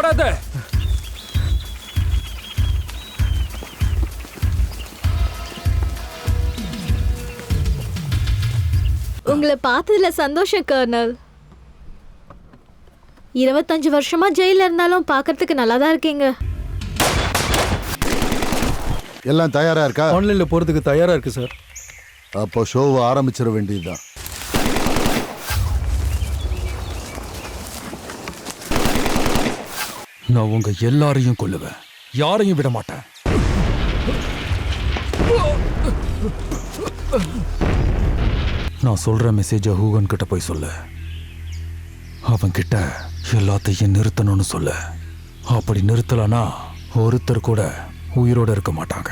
ஓடாத. உங்களை பார்த்ததுல சந்தோஷம் கர்னல். 25 வருஷமா ஜெயில இருந்தாலும் பார்க்கறதுக்கு நல்லா தான் இருக்கீங்க. எல்லாம் தயாரா இருக்கா? ஆன்லைன்ல போறதுக்கு தயாரா இருக்கு சார். அப்போ ஷோவை ஆரம்பிச்சிட வேண்டியதுதான். நான் உங்க எல்லாரையும் கொல்லுவேன், யாரையும் விட மாட்டேன். நான் சொல்ற மெசேஜ ஹூகன் கிட்ட போய் சொல்லு. அவன் கிட்ட எல்லாத்தையும் நிறுத்தணும்னு சொல்லு. அப்படி நிறுத்தலனா ஒருத்தர் கூட உயிரோட இருக்க மாட்டாங்க.